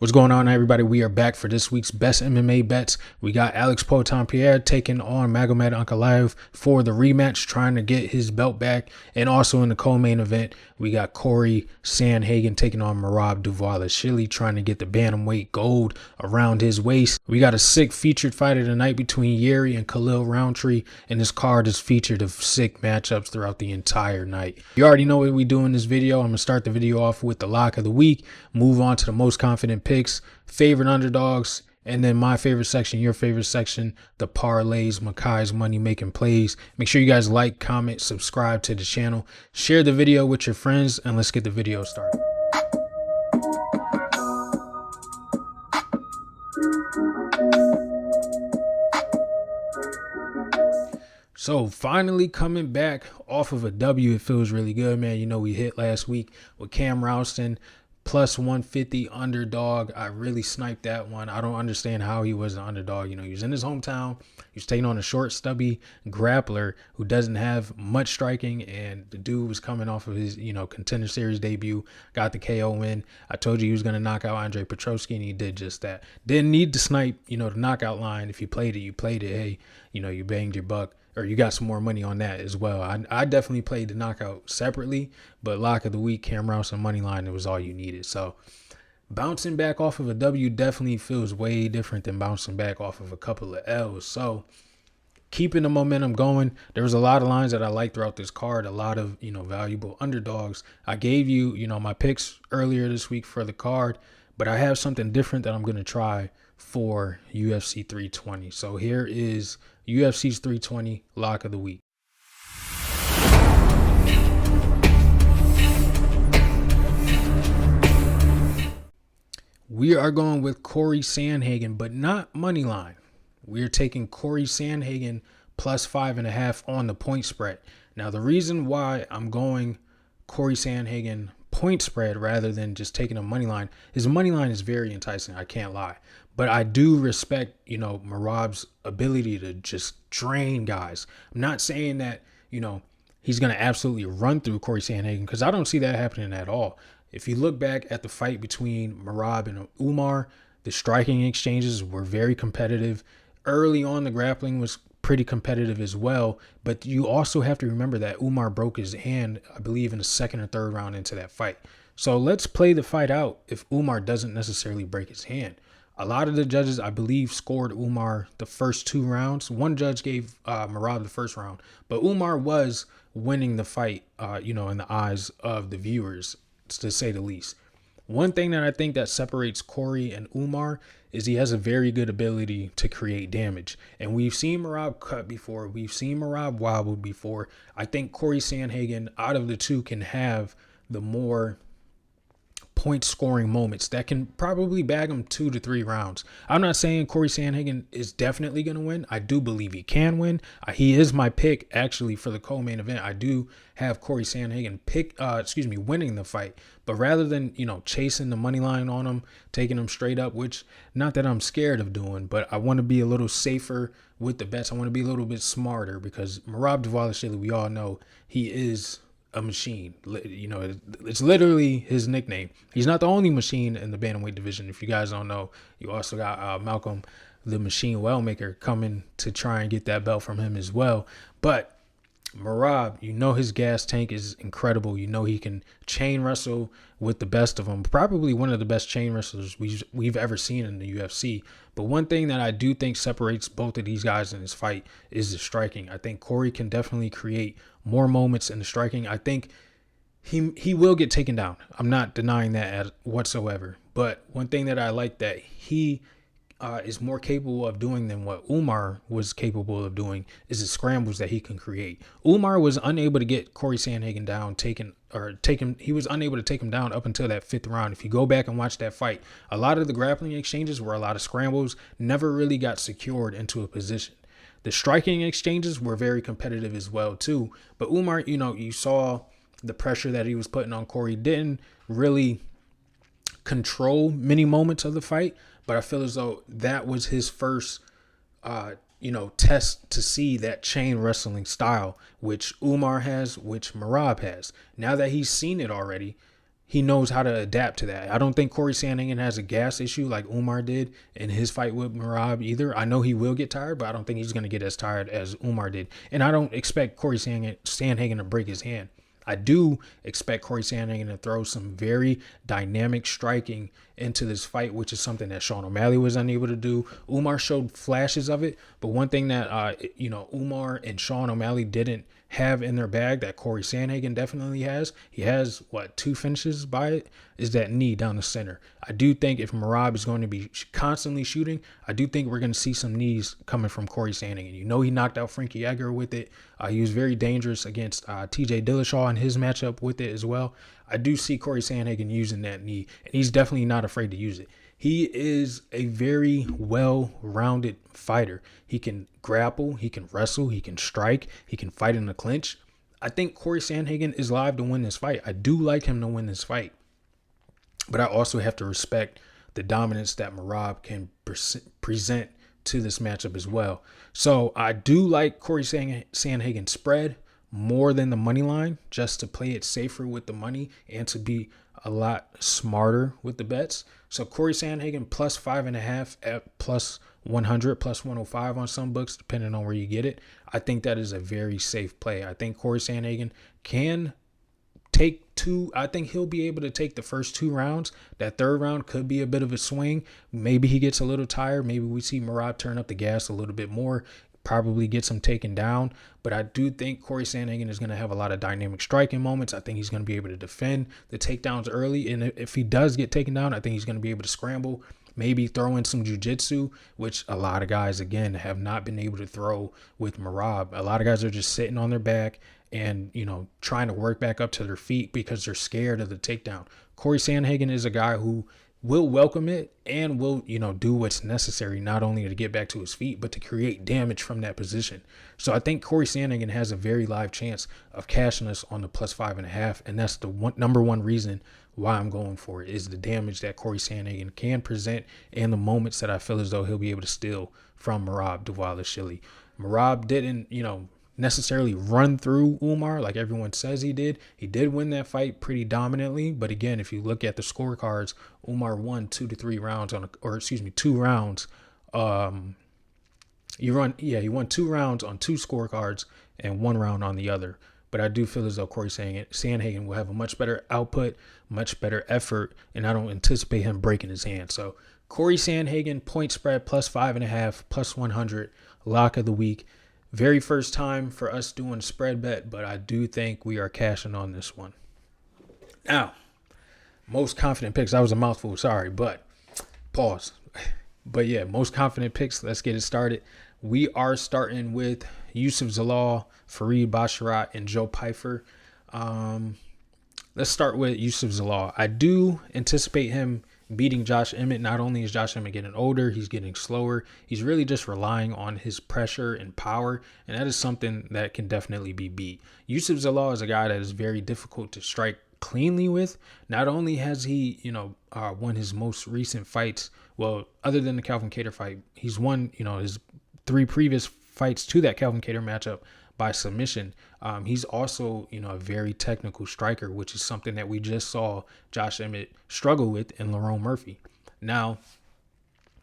What's going on, everybody? We are back for this week's best MMA bets. We got Alex Poitin-Pierre taking on Magomed Ankalaev for the rematch, trying to get his belt back. And also in the co-main event, we got Corey Sandhagen taking on Merab Dvalishvili, trying to get the bantamweight gold around his waist. We got a sick featured fight of the night between Yeri and Khalil Roundtree, and this card is featured of sick matchups throughout the entire night. You already know what we do in this video. I'm going to start the video off with the lock of the week, move on to the most confident picks, favorite underdogs, and then my favorite section, your favorite section, the parlays, Makai's money making plays. Make sure you guys like, comment, subscribe to the channel, share the video with your friends, and let's get the video started. So finally coming back off of a W, it feels really good, man. You know, we hit last week with Cam Ralston plus 150 underdog. I really sniped that one. I don't understand how he was an underdog. You know, he was in his hometown. He was taking on a short, stubby grappler who doesn't have much striking, and the dude was coming off of his, Contender Series debut, got the KO win. I told you he was going to knock out Andre Petroski, and he did just that. Didn't need to snipe, the knockout line. If you played it, you played it. Hey, you banged your buck, or you got some more money on that as well. I definitely played the knockout separately, but lock of the week, Cam Ralston money line, it was all you needed. So bouncing back off of a W definitely feels way different than bouncing back off of a couple of L's. So keeping the momentum going. There was a lot of lines that I liked throughout this card, a lot of, valuable underdogs. I gave you, my picks earlier this week for the card, but I have something different that I'm going to try for UFC 320. So here is UFC's 320 lock of the week. We are going with Corey Sandhagen, but not money line. We are taking Corey Sandhagen plus 5.5 on the point spread. Now, the reason why I'm going Corey Sandhagen point spread rather than just taking a money line, his money line is very enticing, I can't lie. But I do respect, Merab's ability to just drain guys. I'm not saying that, he's going to absolutely run through Corey Sandhagen, because I don't see that happening at all. If you look back at the fight between Merab and Umar, the striking exchanges were very competitive. Early on, the grappling was pretty competitive as well. But you also have to remember that Umar broke his hand, I believe, in the second or third round into that fight. So let's play the fight out if Umar doesn't necessarily break his hand. A lot of the judges, I believe, scored Umar the first 2 rounds. One judge gave Merab the first round, but Umar was winning the fight, in the eyes of the viewers, to say the least. One thing that I think that separates Corey and Umar is he has a very good ability to create damage. And we've seen Merab cut before. We've seen Merab wobble before. I think Corey Sandhagen, out of the two, can have the more point scoring moments that can probably bag him 2 to 3 rounds. I'm not saying Corey Sandhagen is definitely going to win. I do believe he can win. He is my pick actually for the co-main event. I do have Corey Sandhagen winning the fight, but rather than, chasing the money line on him, taking him straight up, which not that I'm scared of doing, but I want to be a little safer with the bets. I want to be a little bit smarter, because Merab Dvalishvili, we all know he is a machine. It's literally his nickname. He's not the only machine in the bantamweight division. If you guys don't know, you also got Malcolm the Machine Wellmaker coming to try and get that belt from him as well. But Merab, his gas tank is incredible. He can chain wrestle with the best of them. Probably one of the best chain wrestlers we've ever seen in the UFC. But one thing that I do think separates both of these guys in this fight is the striking. I think Corey can definitely create more moments in the striking. I think he will get taken down. I'm not denying that whatsoever. But one thing that I like that he is more capable of doing than what Umar was capable of doing is the scrambles that he can create. Umar was unable to get Corey Sandhagen down, he was unable to take him down up until that 5th round. If you go back and watch that fight, a lot of the grappling exchanges were a lot of scrambles, never really got secured into a position. The striking exchanges were very competitive as well too. But Umar, you saw the pressure that he was putting on Corey, didn't really control many moments of the fight. But I feel as though that was his first, test to see that chain wrestling style, which Umar has, which Merab has. Now that he's seen it already, he knows how to adapt to that. I don't think Corey Sandhagen has a gas issue like Umar did in his fight with Merab either. I know he will get tired, but I don't think he's going to get as tired as Umar did. And I don't expect Corey Sandhagen to break his hand. I do expect Corey Sandhagen to throw some very dynamic striking into this fight, which is something that Sean O'Malley was unable to do. Umar showed flashes of it, but one thing that Umar and Sean O'Malley didn't have in their bag that Corey Sandhagen definitely has. He has, 2 finishes by it, is that knee down the center. I do think if Merab is going to be constantly shooting, I do think we're going to see some knees coming from Corey Sandhagen. You know, he knocked out Frankie Edgar with it. He was very dangerous against TJ Dillashaw in his matchup with it as well. I do see Corey Sandhagen using that knee, and he's definitely not afraid to use it. He is a very well-rounded fighter. He can grapple, he can wrestle, he can strike, he can fight in the clinch. I think Corey Sandhagen is live to win this fight. I do like him to win this fight. But I also have to respect the dominance that Merab can present to this matchup as well. So I do like Corey Sandhagen spread more than the money line, just to play it safer with the money and to be a lot smarter with the bets. So Corey Sandhagen plus 5.5 at plus 100, plus 105 on some books, depending on where you get it. I think that is a very safe play. I think Corey Sandhagen can take 2. I think he'll be able to take the first 2 rounds. That third round could be a bit of a swing. Maybe he gets a little tired. Maybe we see Merab turn up the gas a little bit more, probably gets him taken down. But I do think Corey Sandhagen is going to have a lot of dynamic striking moments. I think he's going to be able to defend the takedowns early. And if he does get taken down, I think he's going to be able to scramble, maybe throw in some jiu-jitsu, which a lot of guys, again, have not been able to throw with Merab. A lot of guys are just sitting on their back and, trying to work back up to their feet because they're scared of the takedown. Corey Sandhagen is a guy who will welcome it and will, do what's necessary, not only to get back to his feet, but to create damage from that position. So I think Corey Sandhagen has a very live chance of cashing us on the plus 5.5. And that's the number one reason why I'm going for it, is the damage that Corey Sandhagen can present and the moments that I feel as though he'll be able to steal from Merab Dvalishvili. Merab didn't, necessarily run through Umar like everyone says he did. He did win that fight pretty dominantly, but again, if you look at the scorecards, Umar won 2 to 3 rounds 2 rounds. He won 2 rounds on 2 scorecards and 1 round on the other. But I do feel as though Corey Sandhagen will have a much better output, much better effort, and I don't anticipate him breaking his hand. So Corey Sandhagen, point spread plus 5.5, plus 100, lock of the week. Very first time for us doing a spread bet, but I do think we are cashing on this one. Now, most confident picks. That was a mouthful, sorry, but pause. But yeah, most confident picks. Let's get it started. We are starting with Youssef Zalal, Farid Basharat, and Joe Pyfer. Let's start with Youssef Zalal. I do anticipate him beating Josh Emmett. Not only is Josh Emmett getting older, he's getting slower. He's really just relying on his pressure and power, and that is something that can definitely be beat. Youssef Zalal is a guy that is very difficult to strike cleanly with. Not only has he, won his most recent fights, well, other than the Calvin Kattar fight, he's won, his 3 previous fights to that Calvin Kattar matchup by submission. He's also, a very technical striker, which is something that we just saw Josh Emmett struggle with in Lerone Murphy. Now,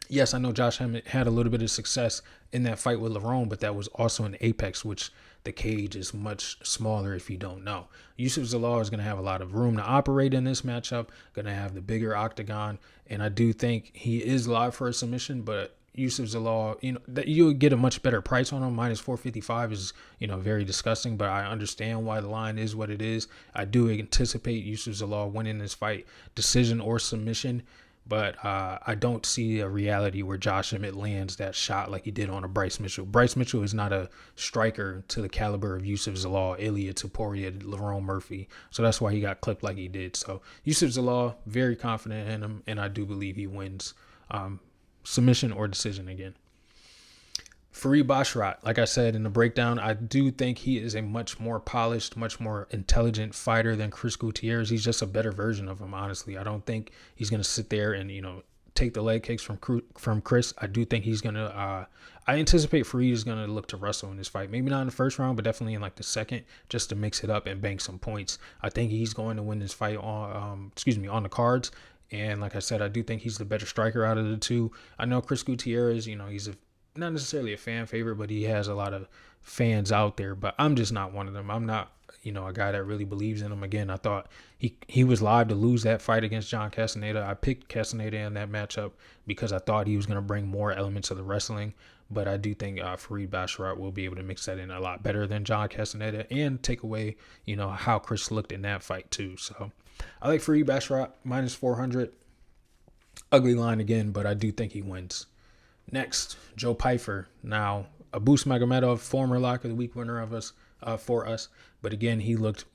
yes, I know Josh Emmett had a little bit of success in that fight with Lerone, but that was also in Apex, which the cage is much smaller if you don't know. Youssef Zalal is going to have a lot of room to operate in this matchup, going to have the bigger octagon, and I do think he is live for a submission, but Youssef Zalal, that you would get a much better price on him. Minus 455 is, very disgusting, but I understand why the line is what it is. I do anticipate Youssef Zalal winning this fight, decision or submission, but I don't see a reality where Josh Emmett lands that shot like he did on a Bryce Mitchell. Bryce Mitchell is not a striker to the caliber of Youssef Zalal, Ilia Topuria, Lerone Murphy, so that's why he got clipped like he did. So Youssef Zalal, very confident in him, and I do believe he wins. Submission or decision again. Farid Basharat, like I said in the breakdown, I do think he is a much more polished, much more intelligent fighter than Chris Gutierrez. He's just a better version of him, honestly. I don't think he's going to sit there and, take the leg kicks from Chris. I do think he's gonna. I anticipate Fareed is gonna look to wrestle in this fight. Maybe not in the first round, but definitely in like the second, just to mix it up and bank some points. I think he's going to win this fight on, on the cards. And like I said, I do think he's the better striker out of the two. I know Chris Gutierrez, he's not necessarily a fan favorite, but he has a lot of fans out there. But I'm just not one of them. I'm not, a guy that really believes in him. Again, I thought he was live to lose that fight against John Castaneda. I picked Castaneda in that matchup because I thought he was going to bring more elements of the wrestling. But I do think Fareed Basharat will be able to mix that in a lot better than John Castaneda and take away, how Chris looked in that fight too. So I like Fareed Basharat minus 400. Ugly line again, but I do think he wins. Next, Joe Pyfer. Now, Abus Magomedov, former Lock of the Week winner for us. But again, he looked,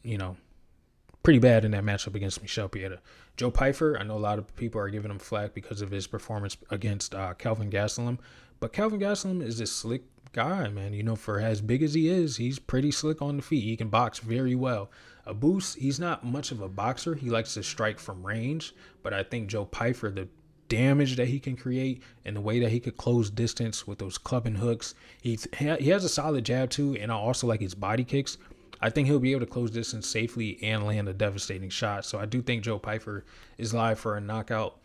pretty bad in that matchup against Michel Pieta. Joe Pyfer, I know a lot of people are giving him flack because of his performance against Kelvin Gastelum. But Kelvin Gastelum is a slick guy, man. For as big as he is, he's pretty slick on the feet. He can box very well. Abus, he's not much of a boxer. He likes to strike from range. But I think Joe Pyfer, the damage that he can create and the way that he could close distance with those clubbing hooks. He has a solid jab too, and I also like his body kicks. I think he'll be able to close distance safely and land a devastating shot. So I do think Joe Pyfer is live for a knockout.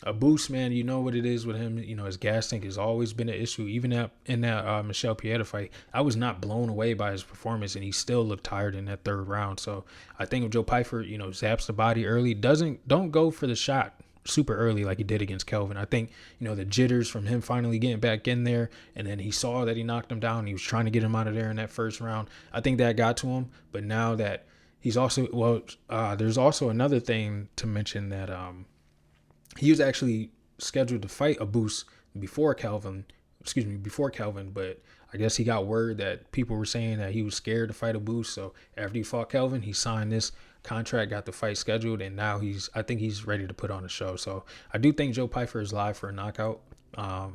A boost, man, you know what it is with him. His gas tank has always been an issue. Even in that Michel Pieta fight, I was not blown away by his performance, and he still looked tired in that third round. So I think if Joe Pyfer, zaps the body early, don't go for the shot super early like he did against Kelvin. I think, the jitters from him finally getting back in there, and then he saw that he knocked him down. He was trying to get him out of there in that first round. I think that got to him. But now that he's also, there's also another thing to mention that he was actually scheduled to fight Abus before Kelvin, but I guess he got word that people were saying that he was scared to fight Abus. So after he fought Kelvin, he signed this contract, got the fight scheduled, and now I think he's ready to put on a show. So I do think Joe Pyfer is live for a knockout. I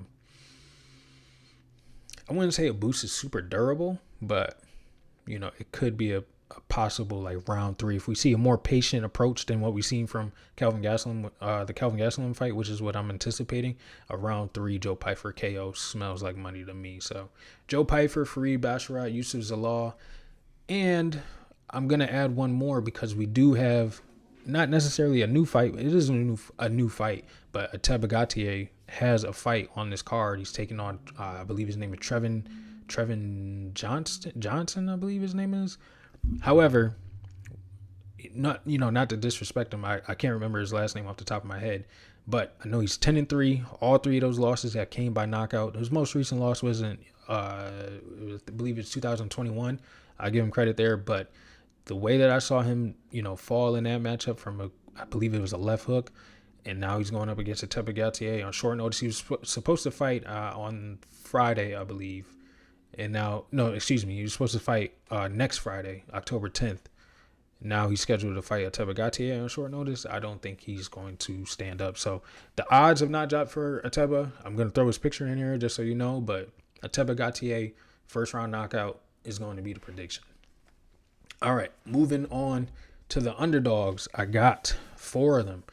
wouldn't say Abus is super durable, but it could be a possible like round 3 if we see a more patient approach than what we've seen from Kelvin Gastelum, the Kelvin Gastelum fight, which is what I'm anticipating. A round 3 Joe Pyfer KO smells like money to me. So Joe Pyfer, Fareed Basharat, Yusuf Zalal, and I'm gonna add one more because we do have not necessarily a new fight. It is a new fight, but Ateba Gatier has a fight on this card. He's taking on, I believe his name is Trevin Johnson, I believe his name is. However, not to disrespect him, I can't remember his last name off the top of my head, but I know he's 10-3. All 3 of those losses that came by knockout. His most recent loss was I believe it's 2021. I give him credit there, but the way that I saw him, fall in that matchup from I believe it was a left hook, and now he's going up against Ateba Gatier on short notice. He was supposed to fight on Friday, I believe. And now, he was supposed to fight next Friday, October 10th. Now he's scheduled to fight Ateba Gatier on short notice. I don't think he's going to stand up. So the odds have not dropped for Ateba. I'm going to throw his picture in here just so you know. But Ateba Gatier, first round knockout is going to be the prediction. All right, moving on to the underdogs. I got 4 of them.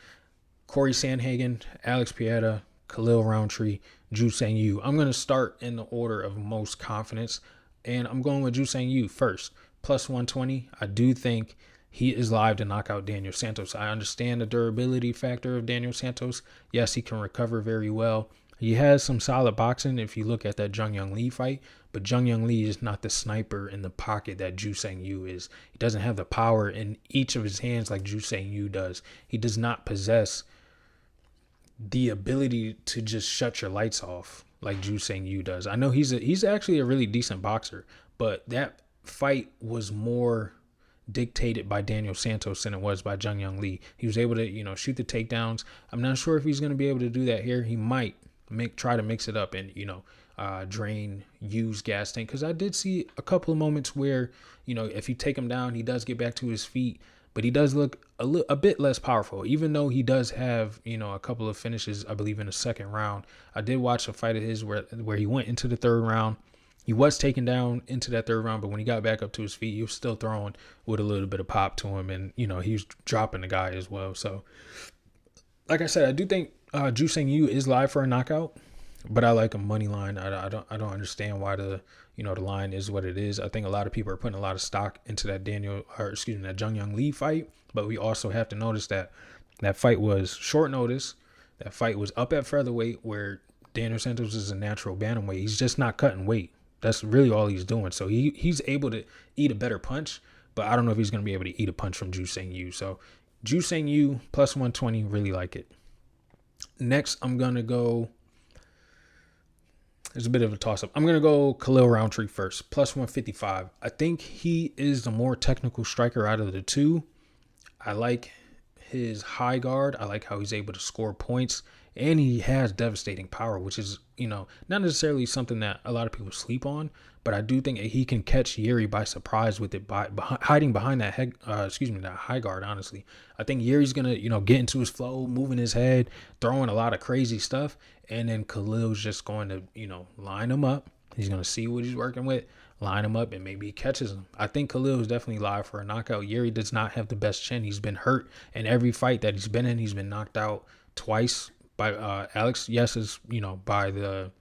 Corey Sandhagen, Alex Pieta, Khalil Roundtree, Ju Sang Yu. I'm going to start in the order of most confidence, and I'm going with Ju Sang Yu first. Plus 120. I do think he is live to knock out Daniel Santos. I understand the durability factor of Daniel Santos. Yes, he can recover very well. He has some solid boxing if you look at that Jung Young Lee fight, but Jung Young Lee is not the sniper in the pocket that Ju Sang Yu is. He doesn't have the power in each of his hands like Ju Sang Yu does. He does not possess the ability to just shut your lights off like Ju Sang Yu does. I know he's actually a really decent boxer, but that fight was more dictated by Daniel Santos than it was by Jung Young Lee. He was able to, shoot the takedowns. I'm not sure if he's going to be able to do that here. He might try to mix it up and, drain Yu's gas tank. Because I did see a couple of moments where, if you take him down, he does get back to his feet. But he does look a bit less powerful, even though he does have, a couple of finishes, I believe, in the second round. I did watch a fight of his where he went into the third round. He was taken down into that third round, but when he got back up to his feet, he was still throwing with a little bit of pop to him. And, he was dropping the guy as well. So like I said, I do think Ju Sang Yu is live for a knockout, but I like a money line. I don't understand why the the line is what it is. I think a lot of people are putting a lot of stock into that that Jung Young Lee fight, but we also have to notice that that fight was short notice. That fight was up at featherweight, where Daniel Santos is a natural bantamweight. He's just not cutting weight. That's really all he's doing. So he's able to eat a better punch, but I don't know if he's going to be able to eat a punch from Ju Sang Yu. So Ju Sang Yu plus 120, really like it. Next, I'm going to go. There's a bit of a toss-up. I'm going to go Khalil Roundtree first, plus 155. I think he is the more technical striker out of the two. I like his high guard. I like how he's able to score points, and he has devastating power, which is, not necessarily something that a lot of people sleep on, but I do think he can catch Yuri by surprise with it by hiding behind that that high guard. Honestly, I think Yuri's gonna get into his flow, moving his head, throwing a lot of crazy stuff, and then Khalil's just going to line him up. He's gonna see what he's working with, line him up, and maybe he catches him. I think Khalil is definitely live for a knockout. Yuri does not have the best chin. He's been hurt in every fight that he's been in. He's been knocked out twice by Alex. Yes, is by the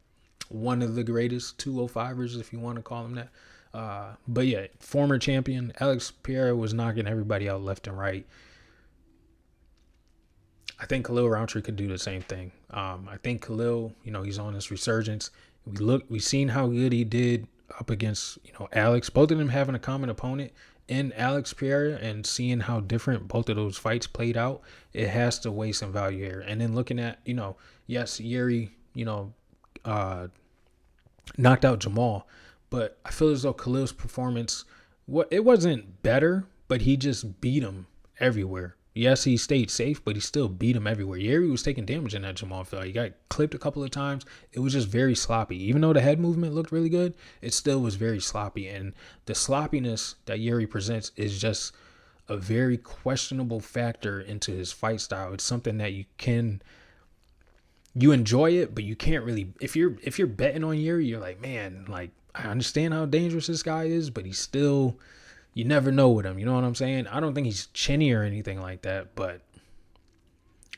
one of the greatest 205ers, if you want to call him that. But yeah, former champion Alex Pereira was knocking everybody out left and right. I think Khalil Roundtree could do the same thing. I think Khalil, he's on his resurgence. We've seen how good he did up against, Alex. Both of them having a common opponent in Alex Pereira, and seeing how different both of those fights played out, it has to weigh some value here. And then looking at, yes, Yuri, knocked out Jamal, but I feel as though Khalil's performance, it wasn't better, but he just beat him everywhere. Yes, he stayed safe, but he still beat him everywhere. Yuri was taking damage in that Jamal fight. He got clipped a couple of times. It was just very sloppy. Even though the head movement looked really good, it still was very sloppy. And the sloppiness that Yuri presents is just a very questionable factor into his fight style. It's something that you enjoy it, but you can't really, if you're betting on Yuri, you're like, man, like, I understand how dangerous this guy is, but he's still, you never know with him. You know what I'm saying? I don't think he's chinny or anything like that, but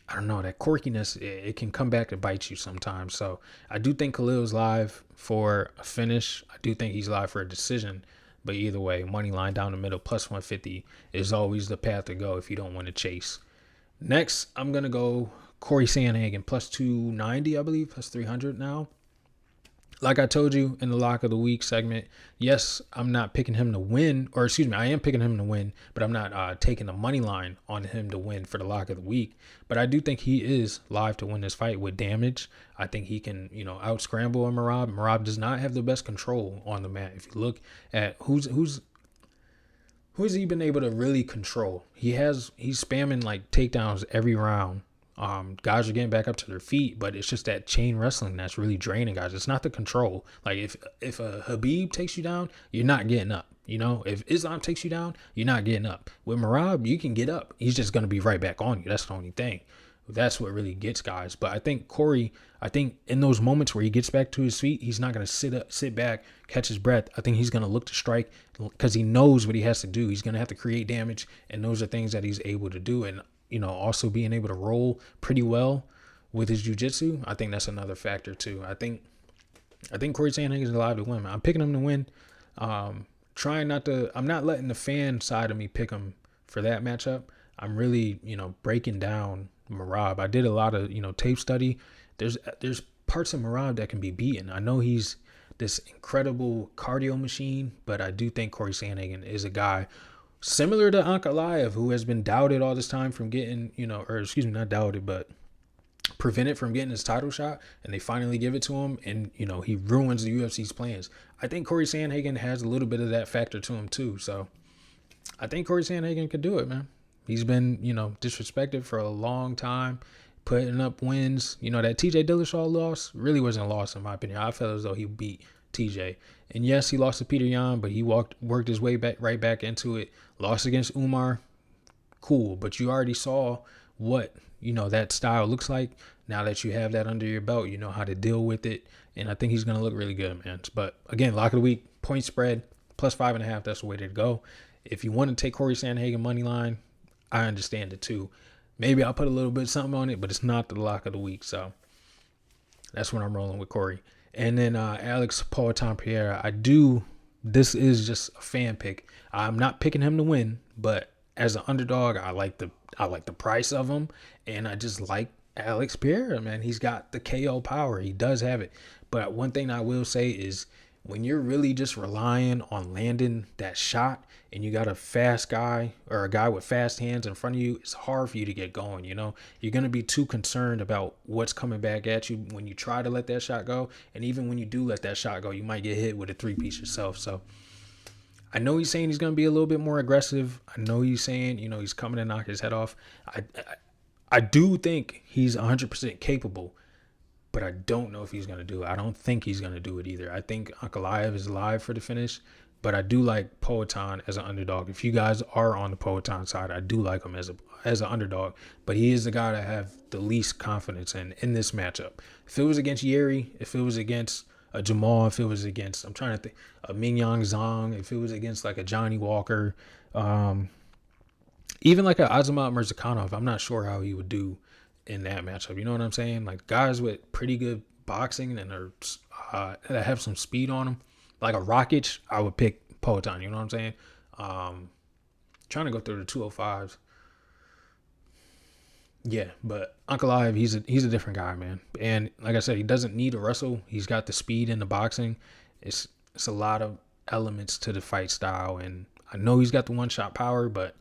I don't know, that quirkiness, it can come back to bite you sometimes. So I do think Khalil's live for a finish. I do think he's live for a decision, but either way, money line down the middle, plus 150 is always the path to go if you don't want to chase. Next, I'm going to go Corey Sandhagen, plus 290, I believe, plus 300 now. Like I told you in the Lock of the Week segment, yes, I'm not picking him to win, or excuse me, I am picking him to win, but I'm not taking the money line on him to win for the Lock of the Week. But I do think he is live to win this fight with damage. I think he can, out-scramble a Merab. Merab does not have the best control on the mat. If you look at who's he been able to really control, he's spamming like takedowns every round. Guys are getting back up to their feet, but it's just that chain wrestling that's really draining guys. It's not the control. Like if a Habib takes you down, you're not getting up. If Islam takes you down, you're not getting up. With Merab, you can get up. He's just gonna be right back on you. That's the only thing. That's what really gets guys. But I think Corey, in those moments where he gets back to his feet, he's not gonna sit back, catch his breath. I think he's gonna look to strike because he knows what he has to do. He's gonna have to create damage, and those are things that he's able to do. And also being able to roll pretty well with his jiu-jitsu, I think that's another factor too. I think Corey Sandhagen is alive to win. I'm picking him to win. I'm not letting the fan side of me pick him for that matchup. I'm really, breaking down Merab. I did a lot of, tape study. There's parts of Merab that can be beaten. I know he's this incredible cardio machine, but I do think Corey Sandhagen is a guy similar to Ankalaev, who has been doubted all this time from getting, not doubted, but prevented from getting his title shot, and they finally give it to him, and, he ruins the UFC's plans. I think Corey Sandhagen has a little bit of that factor to him too, so I think Corey Sandhagen could do it, man. He's been, disrespected for a long time, putting up wins. That TJ Dillashaw loss really wasn't a loss in my opinion. I felt as though he beat TJ. And yes, he lost to Peter Yan, but he worked his way right back into it. Lost against Umar, cool. But you already saw what, that style looks like. Now that you have that under your belt, you know how to deal with it. And I think he's going to look really good, man. But again, Lock of the Week, point spread, plus 5.5. That's the way to go. If you want to take Corey Sandhagen money line, I understand it too. Maybe I'll put a little bit of something on it, but it's not the lock of the week. So that's when I'm rolling with Corey. And then Alex Poitin-Pierre, this is just a fan pick. I'm not picking him to win, but as an underdog, I like the price of him, and I just like Alex Pierre, man. He's got the KO power. He does have it. But one thing I will say is when you're really just relying on landing that shot and you got a fast guy or a guy with fast hands in front of you, it's hard for you to get going. You're going to be too concerned about what's coming back at you when you try to let that shot go. And even when you do let that shot go, you might get hit with a 3-piece yourself. So I know he's saying he's going to be a little bit more aggressive. I know he's saying, he's coming to knock his head off. I do think he's 100% capable, but I don't know if he's going to do it. I don't think he's going to do it either. I think Ankalaev is live for the finish, but I do like Poitin as an underdog. If you guys are on the Poitin side, I do like him as an underdog, but he is the guy that I have the least confidence in this matchup. If it was against Yeri, if it was against a Jamal, if it was against, I'm trying to think, a Mingyang Zhang, if it was against like a Johnny Walker, even like a Azamat Murzakanov, I'm not sure how he would do in that matchup. You know what I'm saying? Like guys with pretty good boxing and are that have some speed on them, like a Rakic, I would pick Poitin. You know what I'm saying? Trying to go through the 205s. Yeah, but Ankalaev, he's a different guy, man. And like I said, he doesn't need to wrestle. He's got the speed in the boxing. It's a lot of elements to the fight style, and I know he's got the one-shot power, but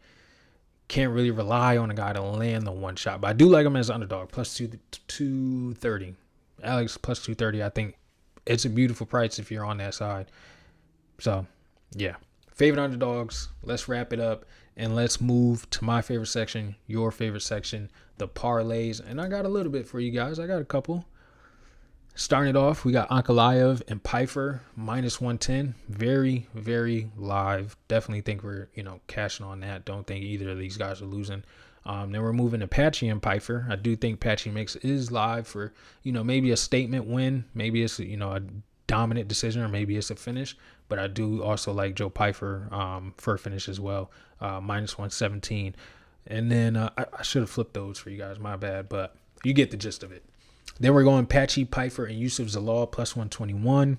can't really rely on a guy to land the one shot. But I do like him as an underdog, plus 230. Alex plus 230. I think it's a beautiful price if you're on that side. So, yeah. Favorite underdogs. Let's wrap it up and let's move to my favorite section, your favorite section, the parlays. And I got a little bit for you guys. I got a couple. Starting it off, we got Ankalaev and Pfeiffer minus 110. Very, very live. Definitely think we're, cashing on that. Don't think either of these guys are losing. Then we're moving to Patchy and Pfeiffer. I do think Patchy Mix is live for, maybe a statement win. Maybe it's, a dominant decision, or maybe it's a finish. But I do also like Joe Pfeiffer for a finish as well. Minus 117. And then I should have flipped those for you guys. My bad. But you get the gist of it. Then we're going Patchy, Pfeiffer, and Yusuf Zalal plus 121.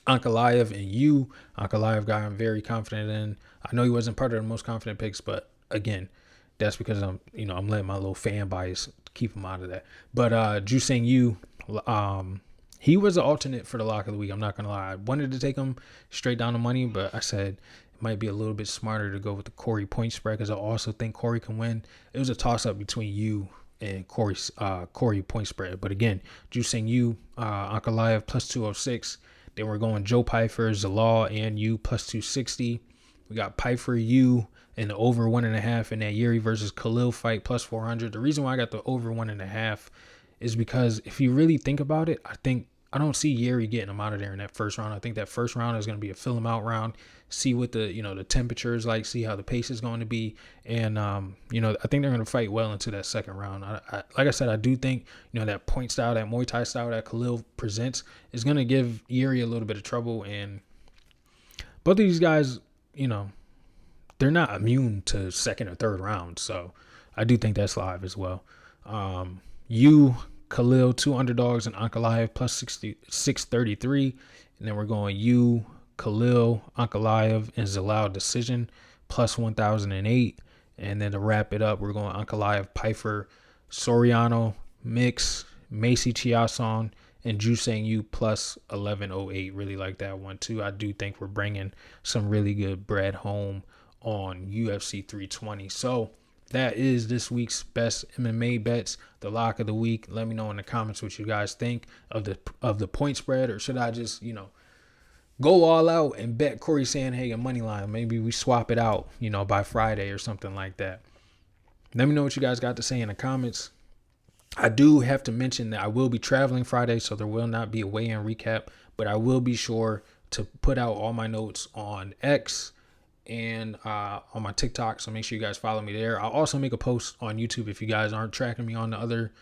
Ankalaev and you. Ankalaev guy I'm very confident in. I know he wasn't part of the most confident picks, but again, that's because I'm letting my little fan bias keep him out of that. But Juseng Yu, he was an alternate for the lock of the week. I'm not going to lie. I wanted to take him straight down the money, but I said it might be a little bit smarter to go with the Corey point spread because I also think Corey can win. It was a toss-up between you and Corey point spread. But again, Juseng Yu, Ankalaev plus 206. Then we're going Joe Pfeiffer, Zalal, and you plus 260. We got Pfeiffer, you, and the over 1.5 in that Yuri versus Khalil fight plus 400. The reason why I got the over 1.5 is because if you really think about it, I don't see Yuri getting him out of there in that first round. I think that first round is going to be a fill him out round. See what the temperature is like. See how the pace is going to be, and I think they're going to fight well into that second round. Like I said, I do think that point style, that Muay Thai style that Khalil presents is going to give Yuri a little bit of trouble. And both of these guys, they're not immune to second or third rounds. So I do think that's live as well. Khalil, 2 underdogs, and Ankalaev plus 633. And then we're going Khalil, Ankalaev, and Zalal decision plus 1,008. And then to wrap it up, we're going Ankalaev, Pfeiffer, Soriano, Mix, Macy Chiasson, and Juseng Yu plus 1108. Really like that one too. I do think we're bringing some really good bread home on UFC 320. So that is this week's best MMA bets, the lock of the week. Let me know in the comments what you guys think of the point spread, or should I just, go all out and bet Corey Sandhagen money line? Maybe we swap it out, by Friday or something like that. Let me know what you guys got to say in the comments. I do have to mention that I will be traveling Friday, so there will not be a weigh-in recap, but I will be sure to put out all my notes on X and on my TikTok, so make sure you guys follow me there. I'll also make a post on YouTube if you guys aren't tracking me on the other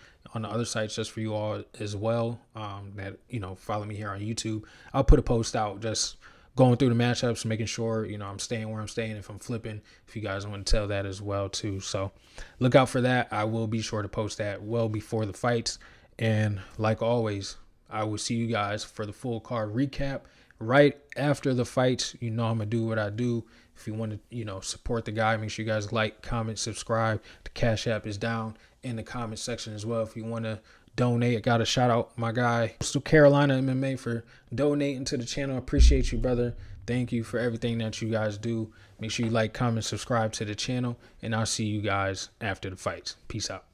sites, just for you all as well, that follow me here on YouTube. I'll put a post out just going through the matchups, making sure, I'm staying where I'm staying. If I'm flipping, if you guys want to tell that as well too. So look out for that. I will be sure to post that well before the fights. And like always, I will see you guys for the full card recap right after the fights. I'm going to do what I do. If you want to, support the guy, make sure you guys like, comment, subscribe. The Cash App is down in the comment section as well. If you want to donate, I got to shout out my guy, Carolina MMA, for donating to the channel. I appreciate you, brother. Thank you for everything that you guys do. Make sure you like, comment, subscribe to the channel, and I'll see you guys after the fights. Peace out.